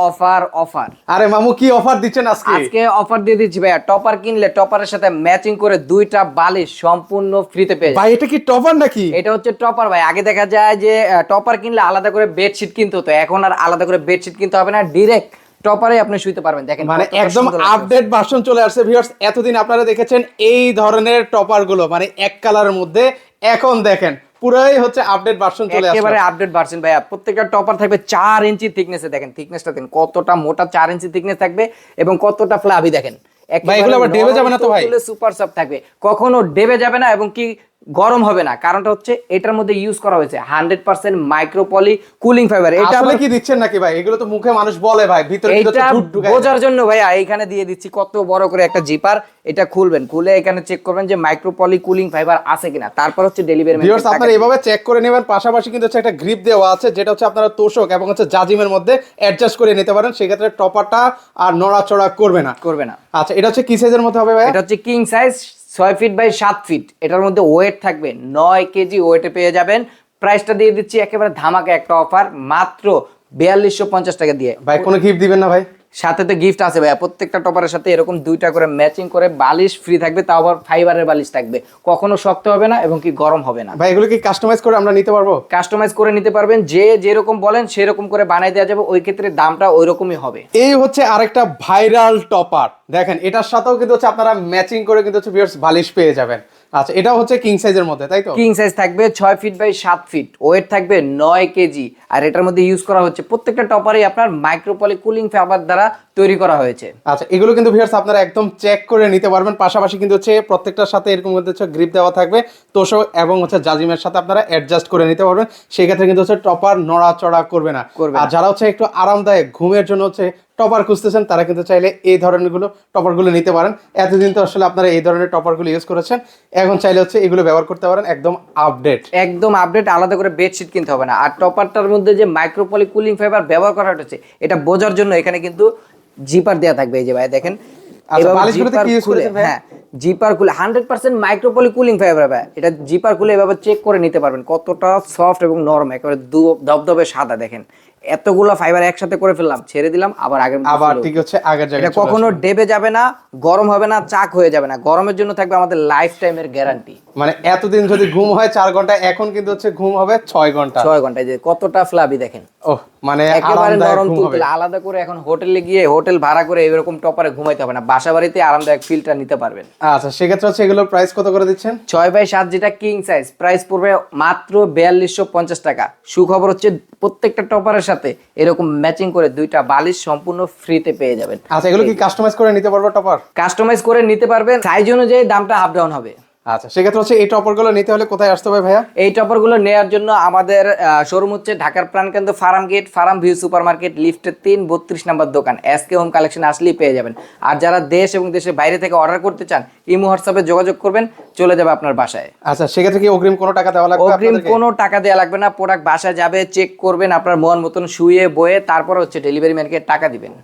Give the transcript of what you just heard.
Offer offer. আরে মামু কি অফার দিচ্ছেন আজকে? আজকে অফার দিয়ে দিচ্ছি ভাইয়া, টপার কিনলে টপারের সাথে ম্যাচিং করে দুইটা বালিশ সম্পূর্ণ ফ্রিতে পেয়ে যাবেন। ভাই এটা কি টপার নাকি? এটা হচ্ছে টপার ভাই। আগে দেখা যায় যে টপার কিনলে আলাদা করে বেডশিট কিনতে হতো, এখন আর আলাদা করে বেডশিট কিনতে হবে না, ডিরেক্ট টপারে আপনি শুইতে পারবেন। দেখেন মানে কতটা একদম সুন্দর লাগছে। আপডেট ভার্সন চলে আসছে ভিউয়ার্স। এতদিন আপনারা দেখেছেন এই ধরনের টপার গুলো মানে এক কালারের মধ্যে, এখন দেখেন পুরাই হচ্ছে আপডেট ভার্সন চলে আসছে। একেবারে আপডেট ভার্সন ভাইয়া। প্রত্যেকটা টপার থাকবে 4 ইঞ্চি থিকনেসে। দেখেন থিকনেসটা দেখেন কতটা মোটা, 4 ইঞ্চি থিকনেস থাকবে এবং কতটা ফ্লাফি দেখেন। ভাই এগুলো আবার ডেবে যাবে না তো ভাই? সুপার সফট থাকবে, কখনো ডেবে যাবে না এবং কি গরম হবে না। কারণটা হচ্ছে এটার মধ্যে ইউজ করা হয়েছে 100% মাইক্রোপলি কুলিং ফাইবার। এটা আসলে কি দিচ্ছেন নাকি ভাই? এগুলো তো মুখে মানুষ বলে ভাই, ভিতরে কিন্তু এটা ঝুট ঢুকায় বোঝার জন্য ভাইয়া এইখানে দিয়ে দিচ্ছি কত বড় করে একটা জিপার। এটা খুলবেন, খুলে এখানে চেক করবেন যে মাইক্রোপলি কুলিং ফাইবার আছে কিনা, তারপর হচ্ছে ডেলিভারি ম্যান। ভিউয়ার্স আপনারা এইভাবে চেক করে নেবেন। পাশাপাশি কিন্তু হচ্ছে একটা গ্রিপ দেওয়া আছে, যেটা হচ্ছে আপনারা তোষক এবং হচ্ছে জাজিমের মধ্যে অ্যাডজাস্ট করে নিতে পারেন। সেক্ষেত্রে টপারটা আর নড়াচড়া করবে না। আচ্ছা এটা হচ্ছে কি সাইজের মধ্যে হবে ভাই? এটা হচ্ছে king size 6 feet by 7 feet. এটার মধ্যে ওয়েট থাকবে 9 কেজি ওয়েটে পেয়ে যাবেন। প্রাইসটা দিয়ে দিচ্ছি একেবারে ধামাকা একটা অফার, মাত্র 4250 টাকা দিয়ে। ভাই কোনো গিফট দিবেন না ভাই? সাথে তো গিফট আছে ভাইয়া। প্রত্যেকটা টপারের সাথে এরকম দুইটা করে ম্যাচিং করে বালিশ ফ্রি থাকবে, তাও আবার ফাইবারের বালিশ থাকবে, কখনো শক্ত হবে না এবং কি গরম হবে না। ভাই এগুলো কি কাস্টমাইজ করে আমরা নিতে পারবো? কাস্টমাইজ করে নিতে পারবেন, যে যেরকম বলেন সেরকম করে বানাই দেওয়া যাবে, ওই ক্ষেত্রে দামটা ওই রকমই হবে। এই হচ্ছে আরেকটা ভাইরাল টপার, দেখেন এটার সাথেও কিন্তু হচ্ছে আপনারা ম্যাচিং করে কিন্তু হচ্ছে ভিউয়ার্স বালিশ পেয়ে যাবেন। আচ্ছা এটাও হচ্ছে কিং সাইজের মধ্যে, তাই তো? কিং সাইজ থাকবে 6 ফিট বাই 7 ফিট, ওয়েট থাকবে 9 কেজি। আর এটার মধ্যে ইউজ করা হচ্ছে প্রত্যেকটা টপারই আপনার মাইক্রোপলি কুলিং ফাইবার দ্বারা তৈরি করা হয়েছে। আচ্ছা এগুলো কিন্তু ভিউয়ার্স আপনারা একদম চেক করে নিতে পারবেন। পাশাপাশি কিন্তু হচ্ছে প্রত্যেকটার সাথে এরকম হচ্ছে গ্রিপ দেওয়া থাকবে, তোষক এবং হচ্ছে জাজিমের সাথে আপনারা অ্যাডজাস্ট করে নিতে পারবেন। সেই ক্ষেত্রে কিন্তু হচ্ছে টপার নড়াচড়া করবে না। আর যারা হচ্ছে একটু আরামদায়ক ঘুমের জন্য হচ্ছে টপার খুঁজতেছেন, তারা কিন্তু চাইলে এই ধরনের টপারগুলো নিতে পারেন। এতদিন তো আসলে আপনারা এই ধরনের টপারগুলো ইউজ করেছেন, এখন চাইলে হচ্ছে এগুলো ব্যবহার করতে পারেন। একদম আপডেট, একদম আপডেট, আলাদা করে বেডশিট কিনতে হবে না। আর টপারটার মধ্যে যে মাইক্রোপলি কুলিং ফাইবার ব্যবহার করা হচ্ছে, এটা বোঝার জন্য এখানে কিন্তু জিপার দেওয়া থাকবে। এই যে ভাই দেখেন, জিপার খুলে 100% মাইক্রোপলি কুলিং ফাইবার ভাই। এটা জিপার খুলে এভাবে চেক করে নিতে পারবেন কতটা সফট এবং নরম, একেবারে ধবধবে সাদা। দেখেন এতগুলা ফাইবার একসাথে করে ফেললাম, ছেড়ে দিলাম, আবার ঠিক হচ্ছে আগের জায়গায়। এটা কখনো ডেবে যাবে না, গরম হবে না, চাক হয়ে যাবে না। গরমের জন্য থাকবে আমাদের লাইফ টাইমের গ্যারান্টি। মানে এতদিন যদি ঘুম হয় 4 ঘন্টা, এখন কিন্তু হচ্ছে ঘুম হবে 6 ঘন্টা। 6 ঘন্টায় যে কতটা ফ্লাবি দেখেন। মানে একেবারে নরম তুলতুলে। আলাদা করে এখন হোটেলে গিয়ে হোটেল ভাড়া করে এরকম টপারে ঘুমাইতে হবে না, বাসা বাড়িতে আরামদায়ক ফিলটা নিতে পারবেন। আচ্ছা সেক্ষেত্রে হচ্ছে এগুলোর প্রাইস কত করে দিচ্ছেন? 6 বাই 7 যেটা কিং সাইজ, প্রাইস পড়বে মাত্র 4250 টাকা। সুখবর হচ্ছে প্রত্যেকটা টপারের সাথে এরকম ম্যাচিং করে দুইটা বালিশ সম্পূর্ণ ফ্রিতে পেয়ে যাবেন। আচ্ছা এগুলো কি কাস্টমাইজ করে নিতে পারবো টপার? কাস্টমাইজ করে নিতে পারবেন, সাইজ অনুযায়ী দামটা আপ ডাউন হবে। আচ্ছা সেক্ষেত্রে হচ্ছে এই টপারগুলো নিতে হলে কোথায় আসতে হবে ভাইয়া? এই টপারগুলো নেওয়ার জন্য আমাদের শোরুম হচ্ছে ঢাকার প্রাণকেন্দ্র Farmgate, farm view super market, লিফটের 3 32 নম্বর দোকান, এসকে হোম কালেকশন আসলেই পেয়ে যাবেন। আর যারা দেশ এবং দেশের বাইরে থেকে অর্ডার করতে চান, ইমো হোয়াটসঅ্যাপে যোগাযোগ করবেন, চলে যাবে আপনার বাসায়। আচ্ছা সেক্ষেত্রে কি অগ্রিম কোনো টাকা দেওয়া লাগবে? অগ্রিম কোনো টাকা দেওয়া লাগবে না, প্রোডাক্ট বাসায় যাবে, চেক করবেন আপনার মন মতন শুয়ে বয়ে, তারপর হচ্ছে ডেলিভারি ম্যানকে টাকা দিবেন।